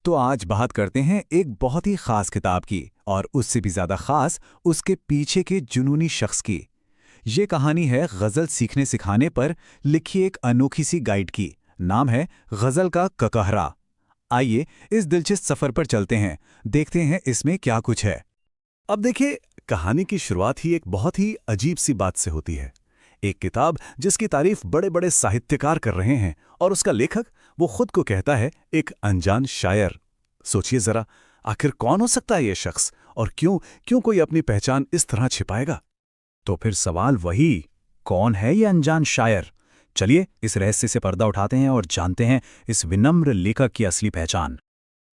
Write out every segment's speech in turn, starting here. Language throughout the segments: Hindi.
तो आज बात करते हैं एक बहुत ही खास किताब की, और उससे भी ज्यादा खास उसके पीछे के जुनूनी शख्स की। ये कहानी है गजल सीखने सिखाने पर लिखी एक अनोखी सी गाइड की। नाम है गजल का ककहरा। आइए इस दिलचस्प सफर पर चलते हैं, देखते हैं इसमें क्या कुछ है। अब देखिए, कहानी की शुरुआत ही एक बहुत ही अजीब सी बात से होती है। एक किताब जिसकी तारीफ बड़े बड़े साहित्यकार कर रहे हैं, और उसका लेखक वो खुद को कहता है एक अनजान शायर। सोचिए जरा, आखिर कौन हो सकता है ये शख्स, और क्यों क्यों कोई अपनी पहचान इस तरह छिपाएगा? तो फिर सवाल वही, कौन है ये अनजान शायर? चलिए इस रहस्य से पर्दा उठाते हैं और जानते हैं इस विनम्र लेखक की असली पहचान।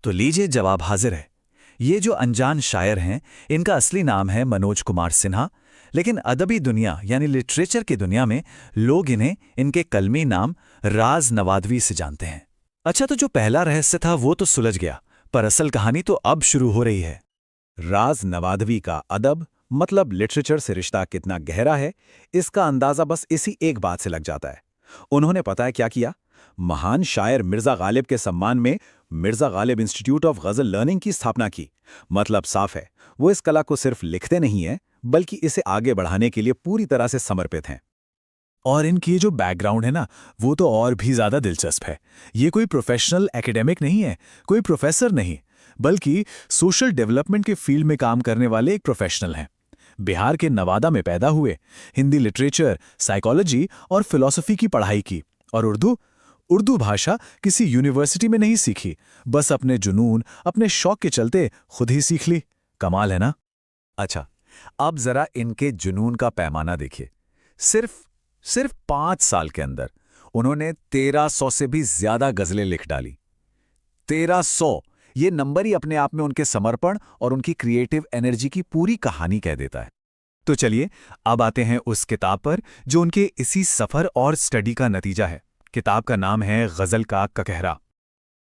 तो लीजिए, जवाब हाजिर है। ये जो अनजान शायर हैं, इनका असली नाम है मनोज कुमार सिन्हा। लेकिन अदबी दुनिया यानी लिटरेचर की दुनिया में लोग इन्हें इनके कलमी नाम राज नवादवी से जानते हैं। अच्छा, तो जो पहला रहस्य था वो तो सुलझ गया, पर असल कहानी तो अब शुरू हो रही है। राज नवादवी का अदब मतलब लिटरेचर से रिश्ता कितना गहरा है, इसका अंदाजा बस इसी एक बात से लग जाता है। उन्होंने पता है क्या किया? महान शायर मिर्जा गालिब के सम्मान में मिर्जा गालिब इंस्टीट्यूट ऑफ गजल लर्निंग की स्थापना की। मतलब साफ है, वो इस कला को सिर्फ लिखते नहीं हैं, बल्कि इसे आगे बढ़ाने के लिए पूरी तरह से समर्पित हैं। और इनकी ये जो बैकग्राउंड है ना, वो तो और भी ज्यादा दिलचस्प है। ये कोई प्रोफेशनल एकेडमिक नहीं है, कोई प्रोफेसर नहीं, बल्कि सोशल डेवलपमेंट के फील्ड में काम करने वाले एक प्रोफेशनल हैं। बिहार के नवादा में पैदा हुए, हिंदी लिटरेचर, साइकोलॉजी और फिलॉसफी की पढ़ाई की, और उर्दू भाषा किसी यूनिवर्सिटी में नहीं सीखी, बस अपने जुनून, अपने शौक के चलते खुद ही सीख ली। कमाल है ना? अच्छा, अब जरा इनके जुनून का पैमाना देखिए। सिर्फ 5 साल के अंदर उन्होंने 1300 से भी ज्यादा गजलें लिख डाली। 1300! ये नंबर ही अपने आप में उनके समर्पण और उनकी क्रिएटिव एनर्जी की पूरी कहानी कह देता है। तो चलिए अब आते हैं उस किताब पर जो उनके इसी सफर और स्टडी का नतीजा है। किताब का नाम है गजल का ककहरा।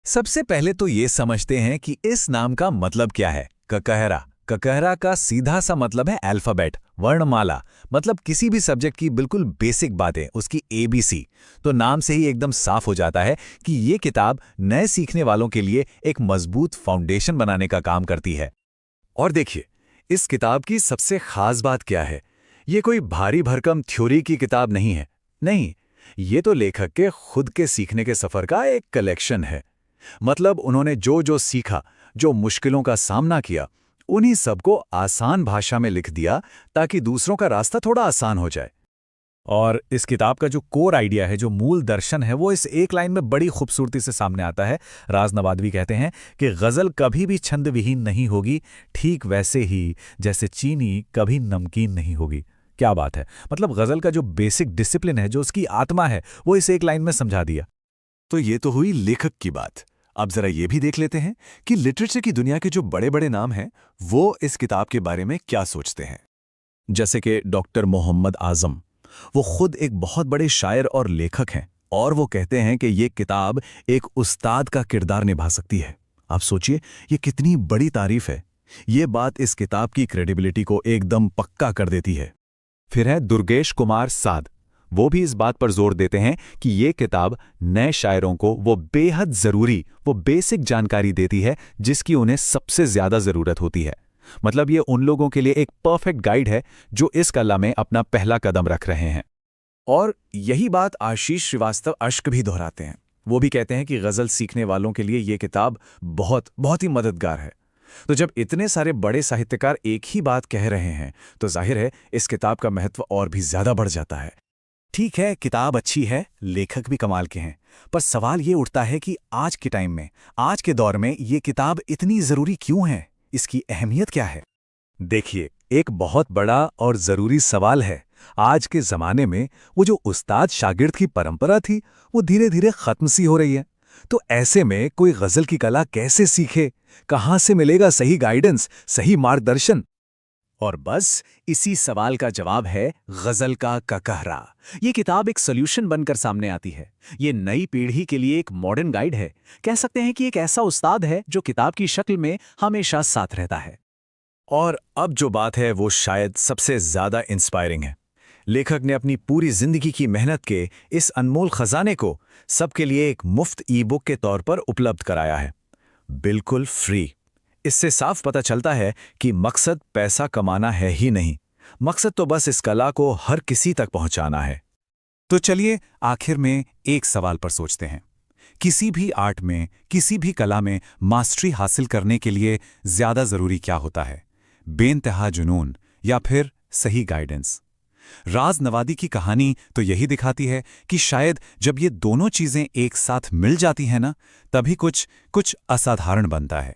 सबसे पहले तो ये समझते हैं कि इस नाम का मतलब क्या है। ककहरा ककहरा का सीधा सा मतलब है अल्फाबेट, वर्णमाला। मतलब किसी भी सब्जेक्ट की बिल्कुल बेसिक बातें, उसकी एबीसी। तो नाम से ही एकदम साफ हो जाता है कि ये किताब नए सीखने वालों के लिए एक मजबूत फाउंडेशन बनाने का काम करती है। और देखिए, इस किताब की सबसे खास बात क्या है। ये कोई भारी भरकम थ्योरी की किताब नहीं है। नहीं, ये तो लेखक के खुद के सीखने के सफर का एक कलेक्शन है। मतलब उन्होंने जो जो सीखा, जो मुश्किलों का सामना किया, उन्हीं सबको आसान भाषा में लिख दिया ताकि दूसरों का रास्ता थोड़ा आसान हो जाए। और इस किताब का जो कोर आइडिया है, जो मूल दर्शन है, वो इस एक लाइन में बड़ी खूबसूरती से सामने आता है। राज नवादवी कहते हैं कि गजल कभी भी छंद विहीन नहीं होगी, ठीक वैसे ही जैसे चीनी कभी नमकीन नहीं होगी। क्या बात है! मतलब गजल का जो बेसिक डिसिप्लिन है, जो उसकी आत्मा है, वो इस एक लाइन में समझा दिया। तो ये तो हुई लेखक की बात। अब जरा ये भी देख लेते हैं कि लिटरेचर की दुनिया के जो बड़े बड़े नाम हैं, वो इस किताब के बारे में क्या सोचते हैं। जैसे कि डॉक्टर मोहम्मद आजम, वो खुद एक बहुत बड़े शायर और लेखक हैं, और वो कहते हैं कि ये किताब एक उस्ताद का किरदार निभा सकती है। आप सोचिए, ये कितनी बड़ी तारीफ है। ये बात इस किताब की क्रेडिबिलिटी को एकदम पक्का कर देती है। फिर है दुर्गेश कुमार साध। वो भी इस बात पर जोर देते हैं कि ये किताब नए शायरों को वो बेहद जरूरी, वो बेसिक जानकारी देती है जिसकी उन्हें सबसे ज्यादा जरूरत होती है। मतलब ये उन लोगों के लिए एक परफेक्ट गाइड है जो इस कला में अपना पहला कदम रख रहे हैं। और यही बात आशीष श्रीवास्तव अश्क भी दोहराते हैं। वो भी कहते हैं कि गजल सीखने वालों के लिए ये किताब बहुत बहुत ही मददगार है। तो जब इतने सारे बड़े साहित्यकार एक ही बात कह रहे हैं, तो जाहिर है इस किताब का महत्व और भी ज्यादा बढ़ जाता है। ठीक है, किताब अच्छी है, लेखक भी कमाल के हैं, पर सवाल ये उठता है कि आज के टाइम में, आज के दौर में ये किताब इतनी जरूरी क्यों है? इसकी अहमियत क्या है? देखिए, एक बहुत बड़ा और जरूरी सवाल है। आज के जमाने में वो जो उस्ताद शागिर्द की परंपरा थी, वो धीरे धीरे खत्म सी हो रही है। तो ऐसे में कोई गजल की कला कैसे सीखे? कहाँ से मिलेगा सही गाइडेंस, सही मार्गदर्शन? और बस इसी सवाल का जवाब है गजल का ककहरा। ये किताब एक सॉल्यूशन बनकर सामने आती है। ये नई पीढ़ी के लिए एक मॉडर्न गाइड है। कह सकते हैं कि एक ऐसा उस्ताद है जो किताब की शक्ल में हमेशा साथ रहता है। और अब जो बात है वो शायद सबसे ज्यादा इंस्पायरिंग है। लेखक ने अपनी पूरी जिंदगी की मेहनत के इस अनमोल खजाने को सबके लिए एक मुफ्त ई बुक के तौर पर उपलब्ध कराया है। बिल्कुल फ्री। इससे साफ पता चलता है कि मकसद पैसा कमाना है ही नहीं, मकसद तो बस इस कला को हर किसी तक पहुंचाना है। तो चलिए आखिर में एक सवाल पर सोचते हैं। किसी भी आर्ट में, किसी भी कला में मास्टरी हासिल करने के लिए ज्यादा जरूरी क्या होता है? बेइंतहा जुनून या फिर सही गाइडेंस? राज नवादी की कहानी तो यही दिखाती है कि शायद जब ये दोनों चीजें एक साथ मिल जाती हैं ना, तभी कुछ असाधारण बनता है।